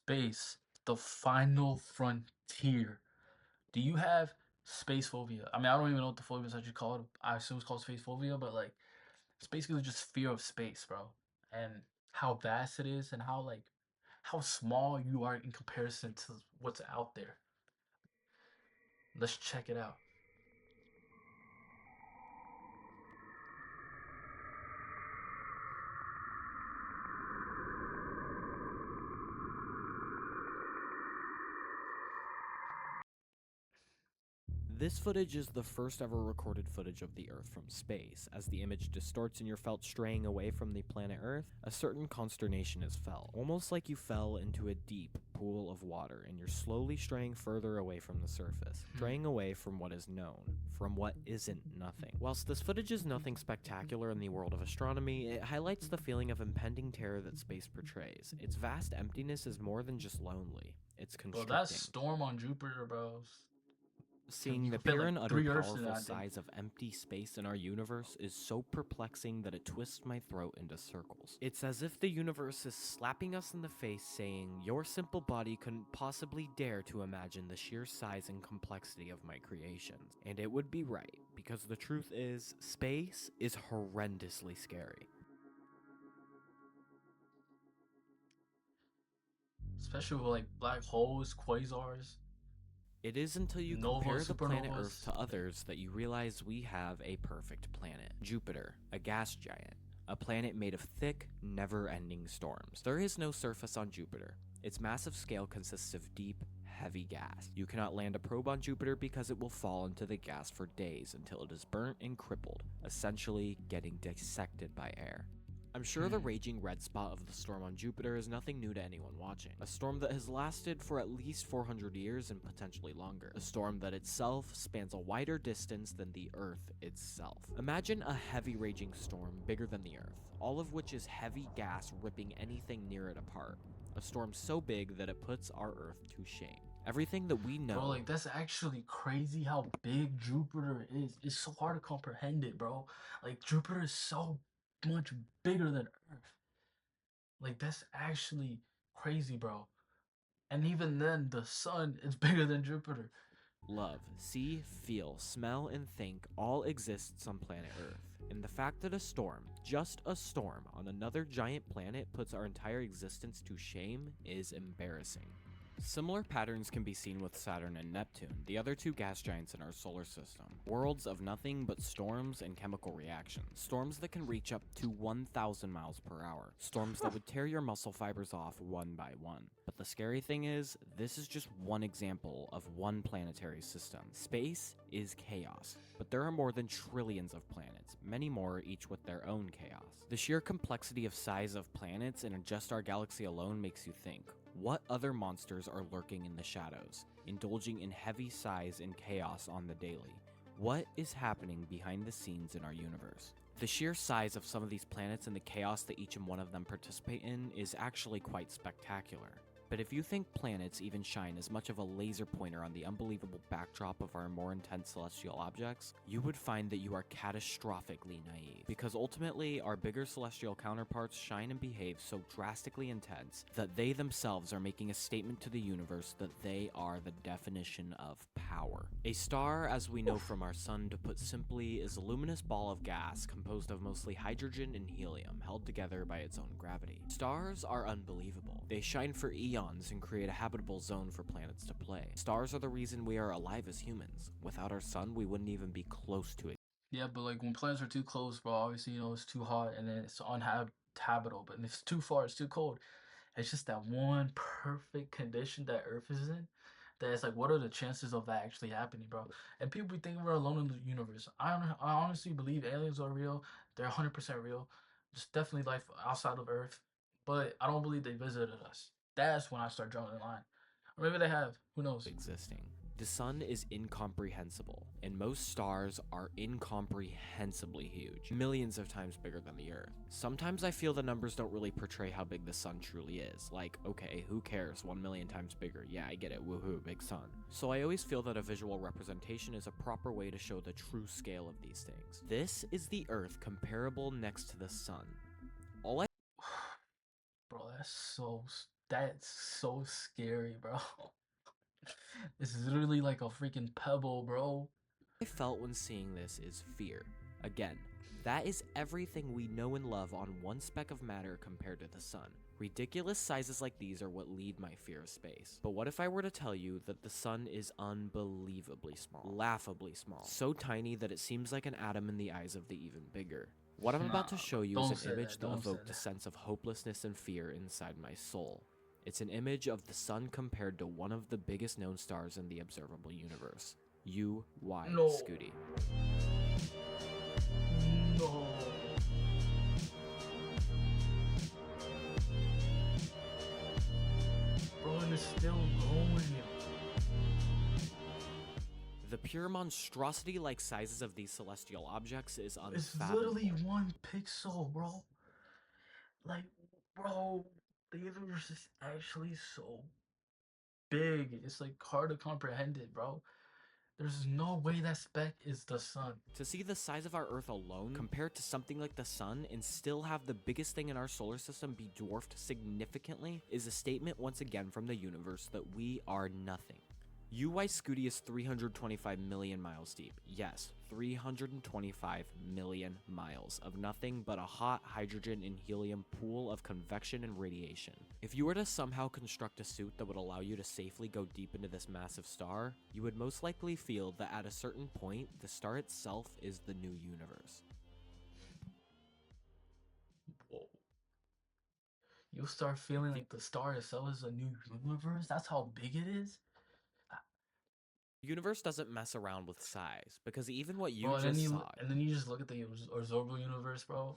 space, the final frontier. Do you have space phobia? I mean, I don't even know what the phobia is actually called. I assume it's called space phobia, but like, it's basically just fear of space, bro, and how vast it is, and how small you are in comparison to what's out there. Let's check it out. This footage is the first ever recorded footage of the Earth from space. As the image distorts and you're felt straying away from the planet Earth, a certain consternation is felt, almost like you fell into a deep pool of water and you're slowly straying further away from the surface, straying away from what is known, from what isn't nothing. Whilst this footage is nothing spectacular in the world of astronomy, it highlights the feeling of impending terror that space portrays. Its vast emptiness is more than just lonely, it's Bro, that constricting. storm on Jupiter, bro. Seeing You the can fit pure like and utter 3 Earths in powerful that thing. size of empty space in our universe is so perplexing that it twists my throat into circles. It's as if the universe is slapping us in the face saying, your simple body couldn't possibly dare to imagine the sheer size and complexity of my creations. And it would be right, because the truth is, space is horrendously scary. Especially with like black holes, quasars, It is until you nova, compare the planet Earth supernovas. to others that you realize we have a perfect planet. Jupiter, a gas giant. A planet made of thick, never-ending storms. There is no surface on Jupiter. Its massive scale consists of deep, heavy gas. You cannot land a probe on Jupiter because it will fall into the gas for days until it is burnt and crippled, essentially getting dissected by air. I'm sure the raging red spot of the storm on Jupiter is nothing new to anyone watching. A storm that has lasted for at least 400 years and potentially longer. A storm that itself spans a wider distance than the Earth itself. Imagine a heavy raging storm bigger than the Earth, all of which is heavy gas ripping anything near it apart. A storm so big that it puts our Earth to shame. Everything that we know. Bro, like that's actually crazy how big Jupiter is. It's so hard to comprehend it, bro. Like Jupiter is so much bigger than Earth. Like that's actually crazy, bro. And even then, the sun is bigger than Jupiter. Love, see, feel, smell, and think all exists on planet Earth. And the fact that a storm, just a storm, on another giant planet puts our entire existence to shame is embarrassing. Similar patterns can be seen with Saturn and Neptune, the other two gas giants in our solar system. Worlds of nothing but storms and chemical reactions. Storms that can reach up to 1,000 miles per hour. Storms that would tear your muscle fibers off one by one. But the scary thing is, this is just one example of one planetary system. Space is chaos, but there are more than trillions of planets, many more each with their own chaos. The sheer complexity of size of planets in just our galaxy alone makes you think, what other monsters are lurking in the shadows, indulging in heavy size and chaos on the daily? What is happening behind the scenes in our universe? The sheer size of some of these planets and the chaos that each and one of them participate in is actually quite spectacular. But if you think planets even shine as much of a laser pointer on the unbelievable backdrop of our more intense celestial objects, you would find that you are catastrophically naive. Because ultimately, our bigger celestial counterparts shine and behave so drastically intense that they themselves are making a statement to the universe that they are the definition of power. A star, as we know from our sun, to put simply, is a luminous ball of gas composed of mostly hydrogen and helium held together by its own gravity. Stars are unbelievable. They shine for eons and create a habitable zone for planets to play. Stars are the reason we are alive as humans. Without our sun, we wouldn't even be close to it. Yeah, but like when planets are too close, bro, obviously it's too hot and then it's uninhabitable. But if it's too far, it's too cold. It's just that one perfect condition that Earth is in. That it's like, what are the chances of that actually happening, bro? And people be thinking we're alone in the universe. I honestly believe aliens are real. They're 100% real. There's definitely life outside of Earth, but I don't believe they visited us. That's when I start drawing the line. Or maybe they have. Who knows? Existing. The sun is incomprehensible, and most stars are incomprehensibly huge, millions of times bigger than the Earth. Sometimes I feel the numbers don't really portray how big the sun truly is. Like, okay, who cares? 1 million times bigger. Yeah, I get it. Woohoo, big sun. So I always feel that a visual representation is a proper way to show the true scale of these things. This is the Earth comparable next to the sun. All I Bro, that's so. That's so scary, bro. It's literally like a freaking pebble, bro. I felt when seeing this is fear. Again, that is everything we know and love on one speck of matter compared to the sun. Ridiculous sizes like these are what lead my fear of space. But what if I were to tell you that the sun is unbelievably small, laughably small, so tiny that it seems like an atom in the eyes of the even bigger? What I'm about to show you is Don't an say image that. that Don't say evoked a that. sense of hopelessness and fear inside my soul. It's an image of the sun compared to one of the biggest known stars in the observable universe. No. YnelsG. No. Bro, and it's still going. The pure monstrosity-like sizes of these celestial objects is It's unfathomable. literally 1 pixel, bro. Like, bro, the universe is actually so big. It's like hard to comprehend it, bro. There's no way that speck is the sun. To see the size of our Earth alone compared to something like the sun and still have the biggest thing in our solar system be dwarfed significantly is a statement once again from the universe that we are nothing. YnelsG is 325 million miles deep. Yes, 325 million miles of nothing but a hot hydrogen and helium pool of convection and radiation. If you were to somehow construct a suit that would allow you to safely go deep into this massive star, you would most likely feel that at a certain point, the star itself is the new universe. Whoa. You'll start feeling like the star itself is a new universe. That's how big it is. The universe doesn't mess around with size, because even what you Bro, just saw, and then you just look at the observable universe, bro.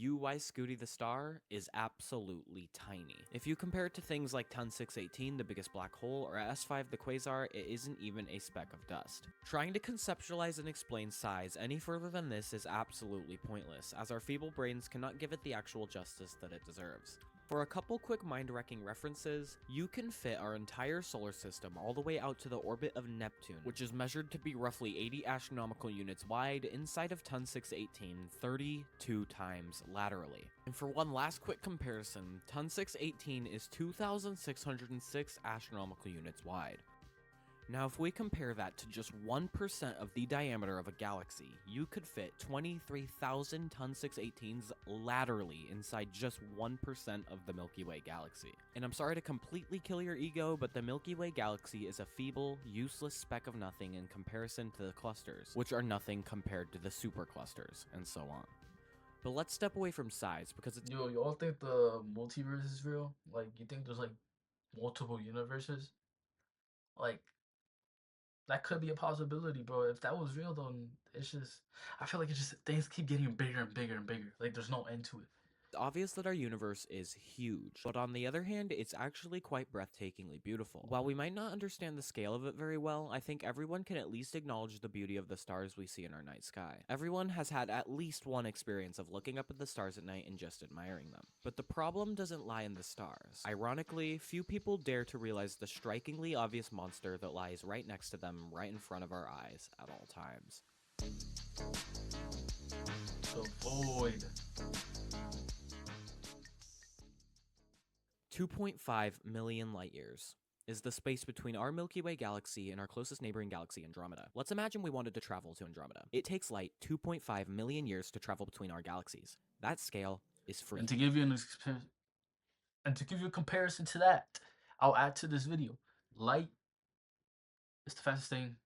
YnelsG the star is absolutely tiny. If you compare it to things like Ton 618, the biggest black hole, or S5 the quasar, it isn't even a speck of dust. Trying to conceptualize and explain size any further than this is absolutely pointless, as our feeble brains cannot give it the actual justice that it deserves. For a couple quick mind-wrecking references, you can fit our entire solar system all the way out to the orbit of Neptune, which is measured to be roughly 80 astronomical units wide inside of Ton 618 32 times laterally. And for one last quick comparison, Ton 618 is 2,606 astronomical units wide. Now, if we compare that to just 1% of the diameter of a galaxy, you could fit 23,000 Ton 618s laterally inside just 1% of the Milky Way galaxy. And I'm sorry to completely kill your ego, but the Milky Way galaxy is a feeble, useless speck of nothing in comparison to the clusters, which are nothing compared to the superclusters, and so on. But let's step away from size, because it's— Yo, you all think the multiverse is real? Like, you think there's like multiple universes? Like, that could be a possibility, bro. If that was real, then it's just, I feel like it's just things keep getting bigger and bigger and bigger. Like, there's no end to it. obvious that our universe is huge, but on the other hand, it's actually quite breathtakingly beautiful. While we might not understand the scale of it very well, I think everyone can at least acknowledge the beauty of the stars we see in our night sky. Everyone has had at least one experience of looking up at the stars at night and just admiring them. But the problem doesn't lie in the stars. Ironically, few people dare to realize the strikingly obvious monster that lies right next to them, right in front of our eyes at all times. The void. 2.5 million light years is the space between our Milky Way galaxy and our closest neighboring galaxy, Andromeda. Let's imagine we wanted to travel to Andromeda. It takes light 2.5 million years to travel between our galaxies. That scale is free. And to give you a comparison to that, I'll add to this video. Light is the fastest thing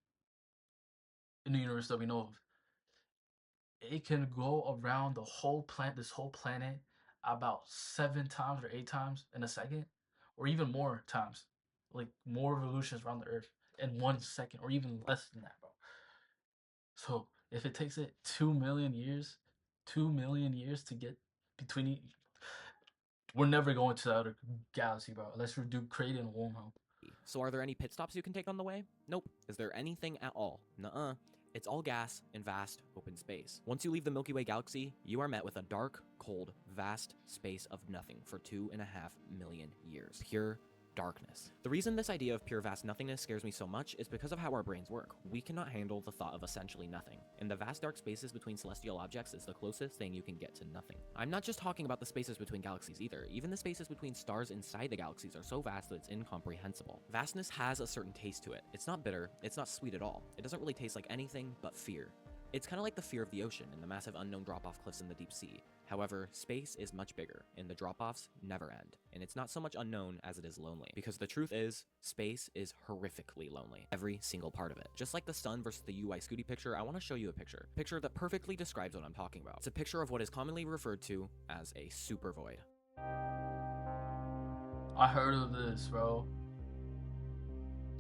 in the universe that we know of. It can go around the whole planet, this whole planet, about 7 times or 8 times in a second, or even more times, like more revolutions around the Earth in 1 second, or even less than that, bro. So if it takes it 2 million years, 2 million years to get between, we're never going to the other galaxy, bro, unless we're creating a wormhole. So are there any pit stops you can take on the way? Nope. Is there anything at all? Nuh-uh. It's all gas and vast open space. Once you leave the Milky Way galaxy, you are met with a dark, cold, vast space of nothing for 2.5 million years. Pure darkness. The reason this idea of pure vast nothingness scares me so much is because of how our brains work. We cannot handle the thought of essentially nothing, and the vast dark spaces between celestial objects is the closest thing you can get to nothing. I'm not just talking about the spaces between galaxies either. Even the spaces between stars inside the galaxies are so vast that it's incomprehensible. Vastness has a certain taste to it. It's not bitter, it's not sweet at all. It doesn't really taste like anything but fear. It's kind of like the fear of the ocean and the massive unknown drop-off cliffs in the deep sea. However, space is much bigger, and the drop-offs never end. And it's not so much unknown as it is lonely. Because the truth is, space is horrifically lonely. Every single part of it. Just like the sun versus the UI Scooty picture, I want to show you a picture. Picture that perfectly describes what I'm talking about. It's a picture of what is commonly referred to as a super void. I heard of this, bro.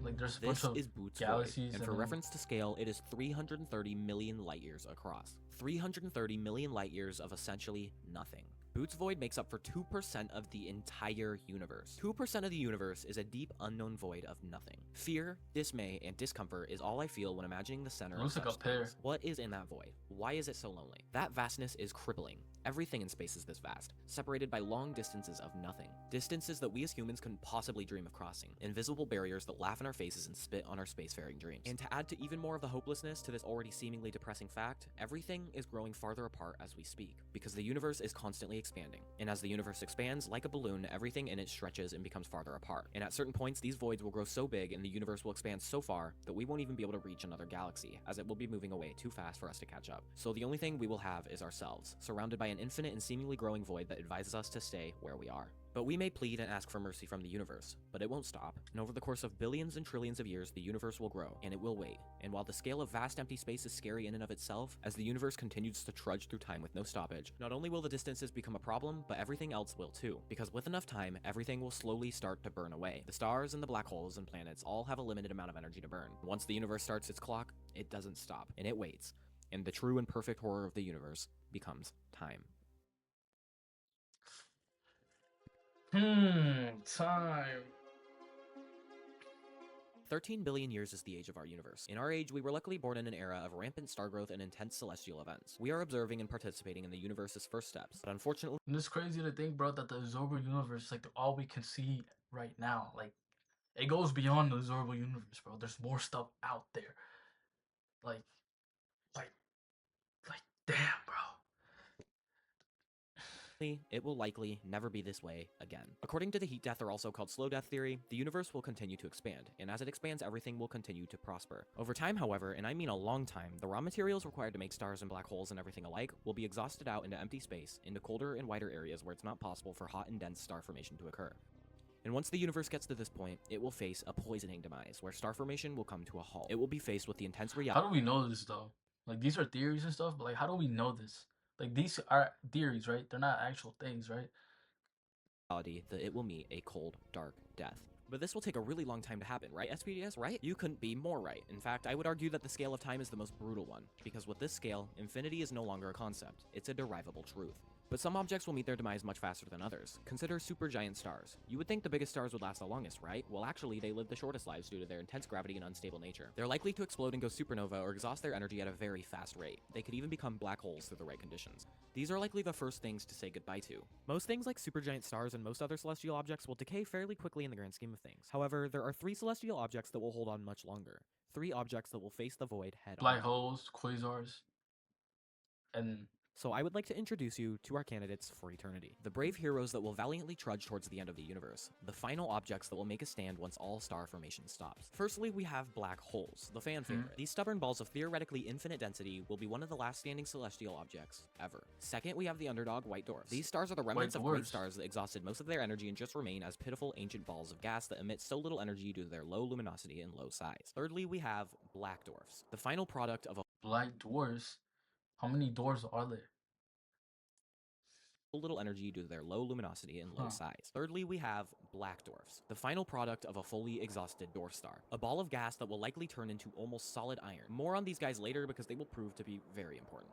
Like, there's a bunch This of is Boots Void, galaxies, and for reference to scale, it is 330 million light years across. 330 million light years of essentially nothing. Boots Void makes up for 2% of the entire universe. 2% of the universe is a deep, unknown void of nothing. Fear, dismay, and discomfort is all I feel when imagining the center of such things. What is in that void? Why is it so lonely? That vastness is crippling. Everything in space is this vast, separated by long distances of nothing. Distances that we as humans couldn't possibly dream of crossing. Invisible barriers that laugh in our faces and spit on our spacefaring dreams. And to add to even more of the hopelessness to this already seemingly depressing fact, everything is growing farther apart as we speak, because the universe is constantly expanding. And as the universe expands, like a balloon, everything in it stretches and becomes farther apart. And at certain points, these voids will grow so big and the universe will expand so far that we won't even be able to reach another galaxy, as it will be moving away too fast for us to catch up. So the only thing we will have is ourselves, surrounded by an infinite and seemingly growing void that advises us to stay where we are. But we may plead and ask for mercy from the universe, but it won't stop. And over the course of billions and trillions of years, the universe will grow, and it will wait. And while the scale of vast empty space is scary in and of itself, as the universe continues to trudge through time with no stoppage, not only will the distances become a problem, but everything else will too. Because with enough time, everything will slowly start to burn away. The stars and the black holes and planets all have a limited amount of energy to burn. Once the universe starts its clock, it doesn't stop, and it waits. And the true and perfect horror of the universe becomes time. Time. 13 billion years is the age of our universe. In our age, we were luckily born in an era of rampant star growth and intense celestial events. We are observing and participating in the universe's first steps, but unfortunately... And it's crazy to think, bro, that the observable universe is like all we can see right now. Like, it goes beyond the observable universe, bro. There's more stuff out there. Like, like, damn, bro. It will likely never be this way again. According to the heat death, or also called slow death theory, the universe will continue to expand, and as it expands, everything will continue to prosper. Over time, however, and I mean a long time, the raw materials required to make stars and black holes and everything alike will be exhausted out into empty space, into colder and wider areas where it's not possible for hot and dense star formation to occur. And once the universe gets to this point, it will face a poisoning demise, where star formation will come to a halt. It will be faced with the intense reality. How do we know this, though? Like, these are theories and stuff, but, like, how do we know this? Like, these are theories, right? They're not actual things, right? That it will meet a cold, dark death. But this will take a really long time to happen, right, SPDS, right? You couldn't be more right. In fact, I would argue that the scale of time is the most brutal one, because with this scale, infinity is no longer a concept. It's a derivable truth. But some objects will meet their demise much faster than others. Consider supergiant stars. You would think the biggest stars would last the longest, right? Well, actually, they live the shortest lives due to their intense gravity and unstable nature. They're likely to explode and go supernova or exhaust their energy at a very fast rate. They could even become black holes through the right conditions. These are likely the first things to say goodbye to. Most things like supergiant stars and most other celestial objects will decay fairly quickly in the grand scheme of things. However, there are 3 celestial objects that will hold on much longer. 3 objects that will face the void head on. Black holes, quasars, and... So I would like to introduce you to our candidates for eternity. The brave heroes that will valiantly trudge towards the end of the universe. The final objects that will make a stand once all star formation stops. Firstly, we have black holes, the fan favorite. These stubborn balls of theoretically infinite density will be one of the last standing celestial objects ever. Second, we have the underdog white dwarfs. These stars are the remnants of great stars that exhausted most of their energy and just remain as pitiful ancient balls of gas that emit so little energy due to their low luminosity and low size. Thirdly, we have black dwarfs, the final product of a black dwarfs? How many dwarfs are there? Little energy due to their low luminosity and low size. Thirdly, we have black dwarfs, the final product of a fully exhausted dwarf star, a ball of gas that will likely turn into almost solid iron. More on these guys later because they will prove to be very important.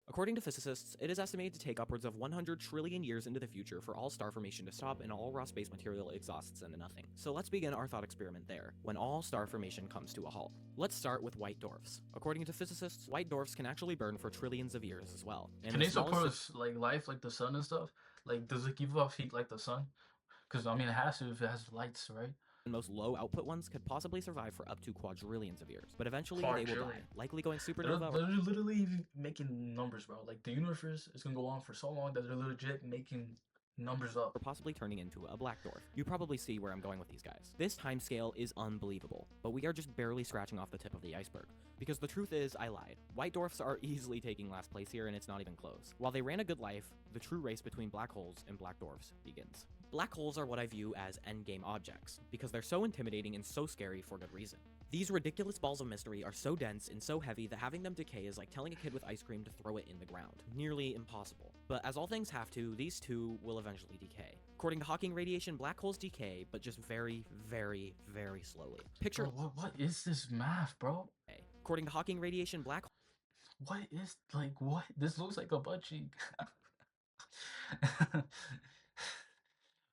According to physicists, it is estimated to take upwards of 100 trillion years into the future for all star formation to stop and all raw space material exhausts into nothing. So let's begin our thought experiment there, when all star formation comes to a halt. Let's start with white dwarfs. According to physicists, white dwarfs can actually burn for trillions of years as well. And can they support like life, like the sun and stuff? Like, does it give off heat like the sun? Because I mean, it has to if it has lights, right? And most low output ones could possibly survive for up to quadrillions of years, but eventually they will die, Quadrillion. likely going They're, supernova or they're literally making numbers, bro. Like the universe is gonna go on for so long that they're legit making numbers up. possibly turning into a black dwarf. You probably see where I'm going with these guys. This timescale is unbelievable, but we are just barely scratching off the tip of the iceberg. Because the truth is, I lied. White dwarfs are easily taking last place here, and it's not even close. While they ran a good life, the true race between black holes and black dwarfs begins. Black holes are what I view as endgame objects, because they're so intimidating and so scary for good reason. These ridiculous balls of mystery are so dense and so heavy that having them decay is like telling a kid with ice cream to throw it in the ground. Nearly impossible. But as all things have to, these too will eventually decay. According to Hawking radiation, black holes decay, but just very, very, very slowly. Picture... Bro, what is this math, bro? According to Hawking radiation, black... What is, like, what? This looks like a butt cheek.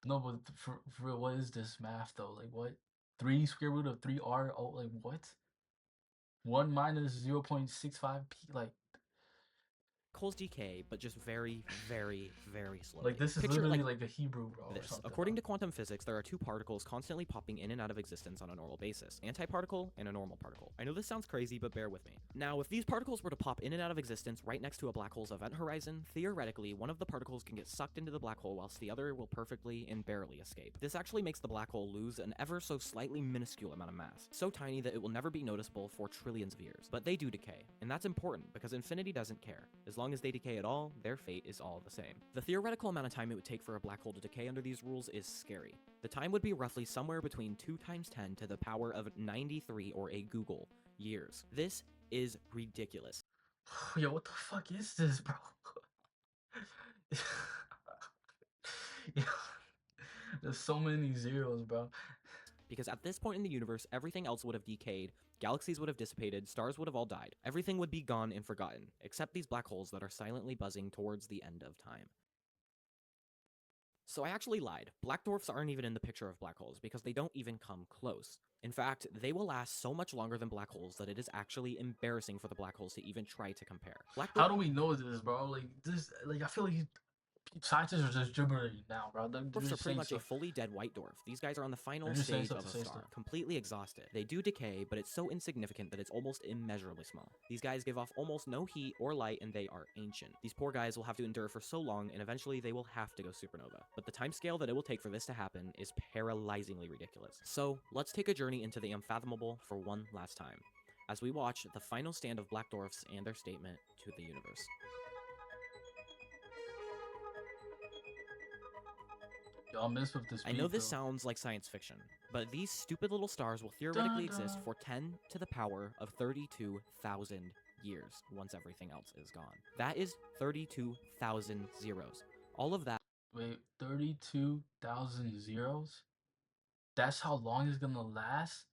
No, but for real, what is this math, though? Like, what? 3 square root of 3r? Oh, like, what? 1 minus 0.65 p? Like, holes decay, but just very, very, very slowly. like this is Picture literally like a Hebrew, bro, or this. something. According to quantum physics, there are two particles constantly popping in and out of existence on a normal basis, antiparticle and a normal particle. I know this sounds crazy, but bear with me. Now, if these particles were to pop in and out of existence right next to a black hole's event horizon, theoretically, one of the particles can get sucked into the black hole whilst the other will perfectly and barely escape. This actually makes the black hole lose an ever so slightly minuscule amount of mass, so tiny that it will never be noticeable for trillions of years. But they do decay, and that's important because infinity doesn't care. As long as they decay at all, their fate is all the same. The theoretical amount of time it would take for a black hole to decay under these rules is scary. The time would be roughly somewhere between 2 times 10 to the power of 93 or a Google years. This is ridiculous. Yo, what the fuck is this, bro? Yo, there's so many zeros, bro. Because at this point in the universe, everything else would have decayed, galaxies would have dissipated, stars would have all died. Everything would be gone and forgotten, except these black holes that are silently buzzing towards the end of time. So I actually lied. Black dwarfs aren't even in the picture of black holes because they don't even come close. In fact, they will last so much longer than black holes that it is actually embarrassing for the black holes to even try to compare. How do we know this, bro? Like this, like I feel like scientists are just gibbering now, bro. Dwarfs are pretty much a fully dead white dwarf. These guys are on the final stage of a star, completely exhausted. They do decay, but it's so insignificant that it's almost immeasurably small. These guys give off almost no heat or light, and they are ancient. These poor guys will have to endure for so long, and eventually they will have to go supernova. But the timescale that it will take for this to happen is paralyzingly ridiculous. So let's take a journey into the unfathomable for one last time, as we watch the final stand of black dwarfs and their statement to the universe. Y'all miss with this. I know this sounds like science fiction, but these stupid little stars will theoretically exist for 10 to the power of 32,000 years once everything else is gone. That is 32,000 zeros. All of that. Wait, 32,000 zeros? That's how long it's gonna last?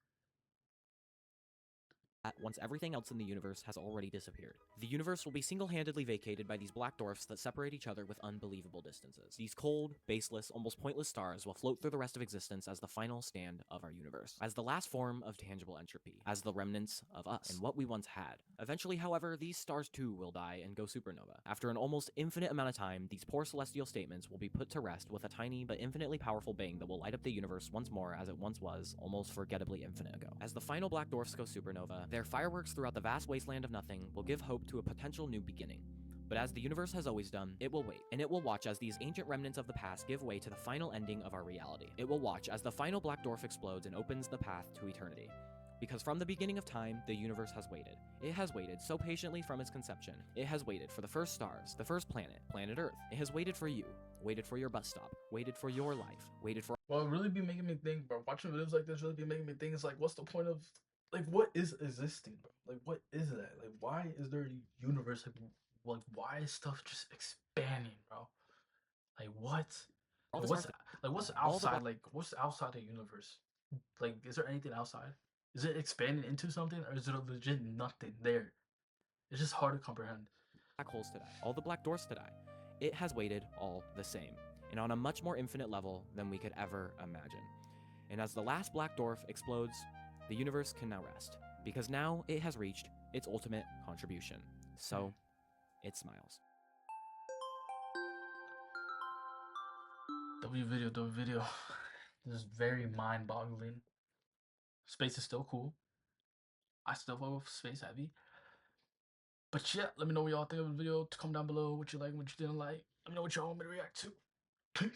Once everything else in the universe has already disappeared. The universe will be single-handedly vacated by these black dwarfs that separate each other with unbelievable distances. These cold, baseless, almost pointless stars will float through the rest of existence as the final stand of our universe, as the last form of tangible entropy, as the remnants of us and what we once had. Eventually, however, these stars too will die and go supernova. After an almost infinite amount of time, these poor celestial statements will be put to rest with a tiny but infinitely powerful bang that will light up the universe once more as it once was, almost forgettably infinite ago. As the final black dwarfs go supernova, their fireworks throughout the vast wasteland of nothing will give hope to a potential new beginning. But as the universe has always done, it will wait, and it will watch as these ancient remnants of the past give way to the final ending of our reality. It will watch as the final black dwarf explodes and opens the path to eternity. Because from the beginning of time, the universe has waited. It has waited so patiently from its conception. It has waited for the first stars, the first planet, planet Earth. It has waited for you, waited for your bus stop, waited for your life, waited for... Well, it really be making me think, bro. Watching videos like this really be making me think, it's like, what's the point of, like, what is existing, bro? Like, what is that? Like, why is there a universe? Like why is stuff just expanding, bro? Like, what? What's outside? Like, what's outside the universe? Like, is there anything outside? Is it expanding into something, or is it a legit nothing there? It's just hard to comprehend. Black holes today, all the black dwarfs today. It has waited all the same, and on a much more infinite level than we could ever imagine. And as the last black dwarf explodes, the universe can now rest, because now it has reached its ultimate contribution. So, it smiles. W video. This is very mind-boggling. Space is still cool. I still fuck with Space Heavy. But yeah, let me know what y'all think of the video. Comment down below what you like, what you didn't like. Let me know what y'all want me to react to.